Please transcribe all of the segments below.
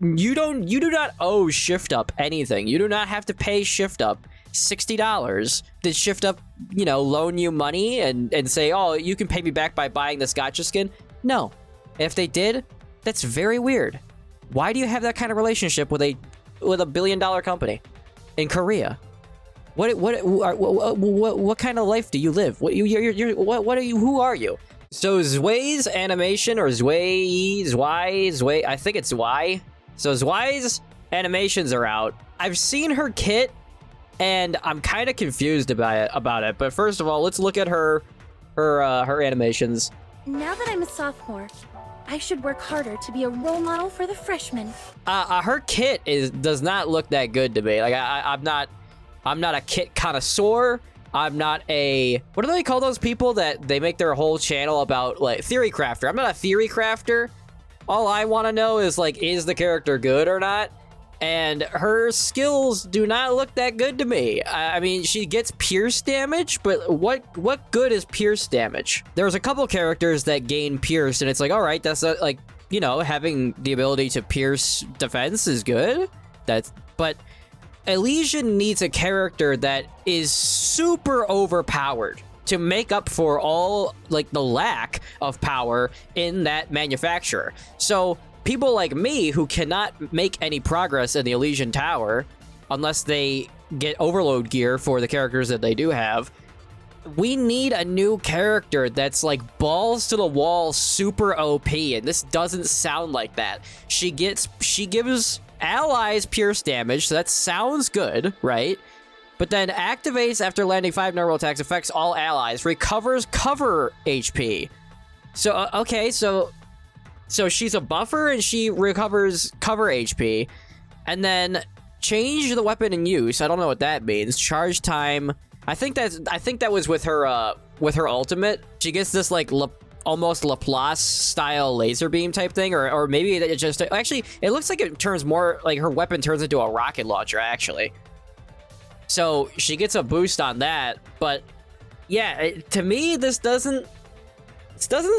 you do not owe Shift Up anything. You do not have to pay Shift Up $60. Did Shift Up, you know, loan you money and say, oh, you can pay me back by buying this gacha skin? No. If they did, that's very weird. Why do you have that kind of relationship with a $1 billion company in Korea? What kind of life do you live? What are you? Who are you? So Zwei's animation, or Zwei, I think it's Zwei. So Zwei's animations are out. I've seen her kit, and I'm kind of confused about it. But first of all, let's look at her animations. Now that I'm a sophomore, I should work harder to be a role model for the freshmen. Her kit does not look that good to me. Like I'm not a kit connoisseur. I'm not a, what do they call those people that they make their whole channel about, like, theory crafter? I'm not a theory crafter. All I want to know is, like, is the character good or not? And her skills do not look that good to me. I mean, she gets pierce damage, but what good is pierce damage? There's a couple characters that gain pierce, and it's like, all right, that's like, you know, having the ability to pierce defense is good. But Elysian needs a character that is super overpowered to make up for all, like, the lack of power in that manufacturer. So people like me who cannot make any progress in the Elysian Tower unless they get overload gear for the characters that they do have, we need a new character that's like balls to the wall, super OP, and this doesn't sound like that. She gives allies pierce damage, so that sounds good, right? But then activates after landing 5 normal attacks, affects all allies, recovers cover HP. So, okay, so she's a buffer and she recovers cover HP. And then change the weapon in use. I don't know what that means. Charge time. I think that was with her ultimate. She gets this like almost Laplace style laser beam type thing, or maybe it just actually it looks like it turns more like her weapon turns into a rocket launcher actually. So she gets a boost on that, but yeah, to me this doesn't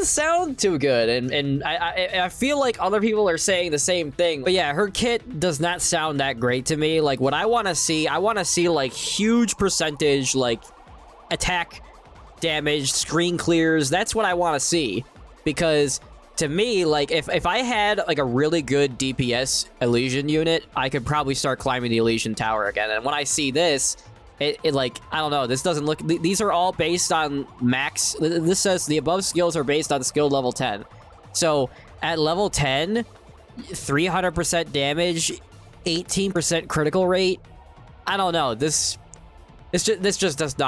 sound too good, and I feel like other people are saying the same thing. But yeah, her kit does not sound that great to me. Like what I want to see like huge percentage like attack damage, screen clears. That's what I want to see, because to me, like if I had like a really good DPS Elysian unit, I could probably start climbing the Elysian Tower again. And when I see this, it like, I don't know, this doesn't look, these are all based on max. This says the above skills are based on skill level 10. So at level 10, 300% damage, 18% critical rate. I don't know. This just does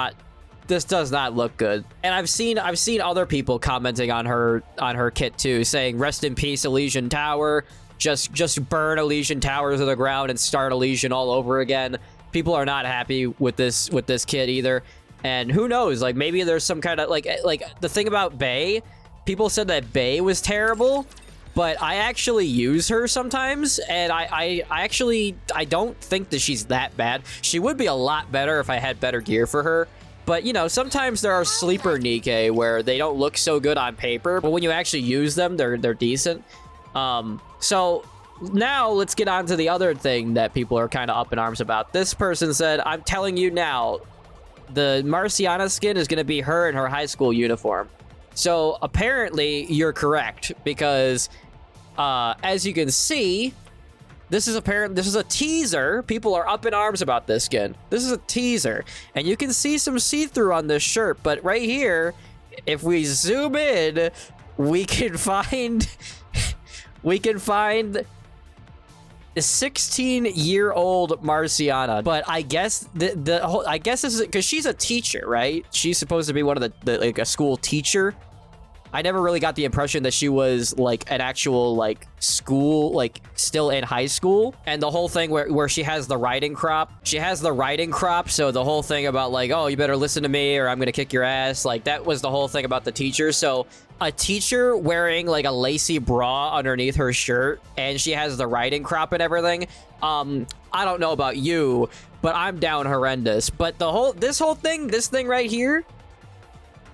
not look good. And I've seen other people commenting on her kit too, saying rest in peace Elysian Tower. Just burn Elysian Tower to the ground and start Elysian all over again. People are not happy with this kit either. And who knows, like maybe there's some kind of like the thing about Bae, people said that Bae was terrible, but I actually use her sometimes, and I don't think that she's that bad. She would be a lot better if I had better gear for her. But, you know, sometimes there are sleeper Nikke where they don't look so good on paper, but when you actually use them, they're decent. So now let's get on to the other thing that people are kind of up in arms about. This person said, I'm telling you now, the Marciana skin is going to be her in her high school uniform. So apparently you're correct, because as you can see, this is a teaser. People are up in arms about this skin. This is a teaser, and you can see some see-through on this shirt, but right here, if we zoom in, we can find the 16-year-old Marciana. But I guess I guess this is because she's a teacher, right? She's supposed to be one of the like a school teacher. I never really got the impression that she was like an actual like school, like still in high school. And the whole thing where she has the riding crop. She has the riding crop, so the whole thing about like, oh, you better listen to me or I'm gonna kick your ass. Like that was the whole thing about the teacher. So a teacher wearing like a lacy bra underneath her shirt, and she has the riding crop and everything. I don't know about you, but I'm down horrendous. But this thing right here,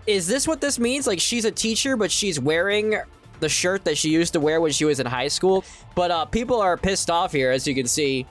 is this what this means? Like she's a teacher, but she's wearing the shirt that she used to wear when she was in high school. But people are pissed off here, as you can see.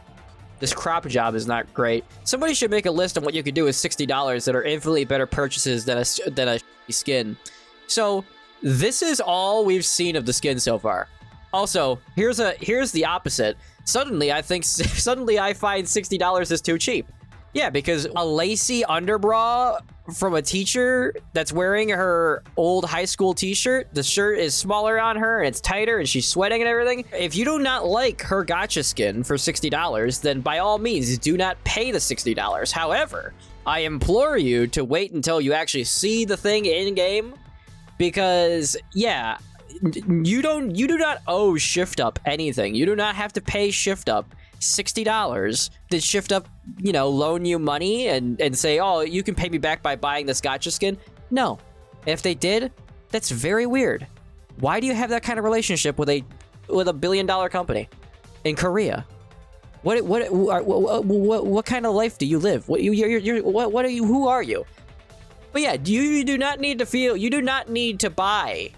This crop job is not great. Somebody should make a list of what you could do with $60 that are infinitely better purchases than a skin. So this is all we've seen of the skin so far. Also, here's the opposite. Suddenly I find $60 is too cheap. Yeah, because a lacy underbra from a teacher that's wearing her old high school t-shirt, the shirt is smaller on her and it's tighter and she's sweating and everything. If you do not like her gacha skin for $60, then by all means do not pay the $60. However, I implore you to wait until you actually see the thing in game, because yeah, you do not owe Shift Up anything. You do not have to pay Shift Up $60. Did Shift Up, you know, loan you money and say, oh, you can pay me back by buying this gacha skin? No. If they did, that's very weird. Why do you have that kind of relationship with a $1 billion company in Korea? What kind of life do you live? What are you? Who are you? But yeah, you do not need to buy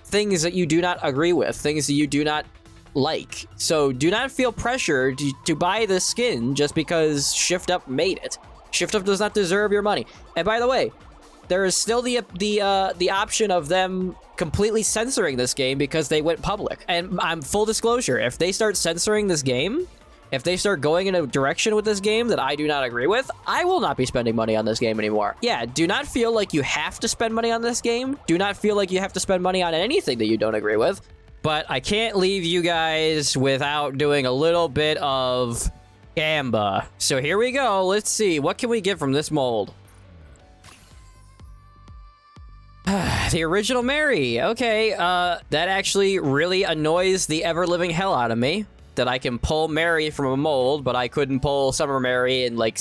things that you do not agree with, things that you do not like. So do not feel pressured to buy this skin just because Shift Up made it. Shift Up does not deserve your money. And by the way, there is still the option of them completely censoring this game because they went public. And I'm full disclosure, if they start censoring this game, if they start going in a direction with this game that I do not agree with, I will not be spending money on this game anymore. Yeah, do not feel like you have to spend money on this game. Do not feel like you have to spend money on anything that you don't agree with. But I can't leave you guys without doing a little bit of gamba. So here we go. Let's see. What can we get from this mold? The original Mary. Okay, that actually really annoys the ever-living hell out of me. That I can pull Mary from a mold, but I couldn't pull Summer Mary in like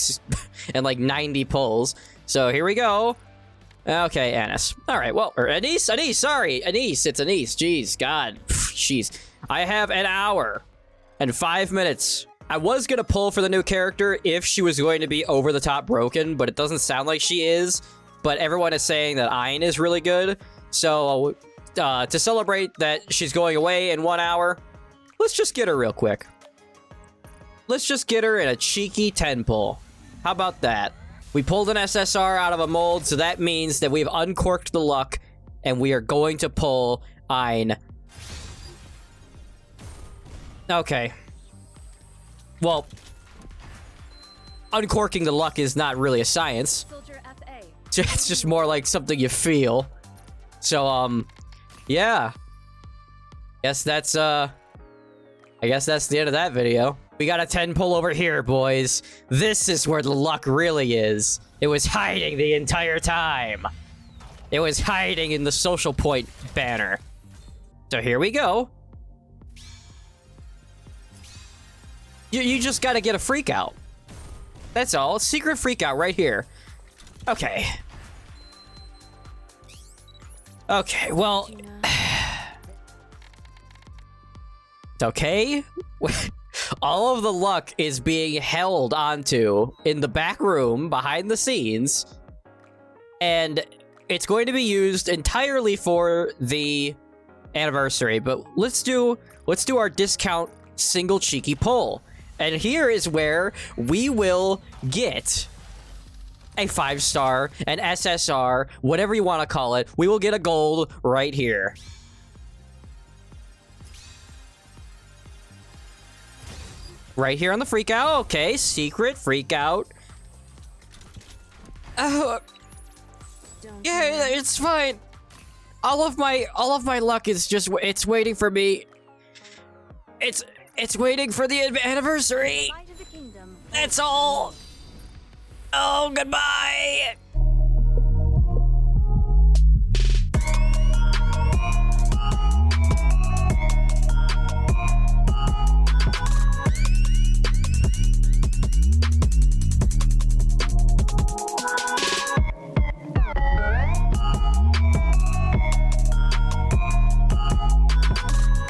90 pulls. So here we go. Okay, Anise. All right, well, or Anise, sorry. Anise, it's Anise. Jeez, God. Jeez. I have an hour and 5 minutes. I was going to pull for the new character if she was going to be over the top broken, but it doesn't sound like she is. But everyone is saying that Ayn is really good. So to celebrate that she's going away in 1 hour, let's just get her real quick. Let's just get her in a cheeky 10 pull. How about that? We pulled an SSR out of a mold, so that means that we've uncorked the luck, and we are going to pull Ayn. Okay. Well, uncorking the luck is not really a science. It's just more like something you feel. So, yeah. I guess that's the end of that video. We got a 10 pull over here, boys. This is where the luck really is. It was hiding the entire time. It was hiding in the social point banner. So here we go. You just gotta get a freak out. That's all. Secret freak out right here. Okay. Okay, well... It's okay. All of the luck is being held onto in the back room behind the scenes, and it's going to be used entirely for the anniversary. But let's do our discount single cheeky pull, and here is where we will get a 5-star, an SSR, whatever you want to call it. We will get a gold right here. Right here on the freak out. Okay, secret freak out. Oh, yeah, it's fine. All of my luck is just, it's waiting for me. It's waiting for the anniversary. That's all. Oh, goodbye.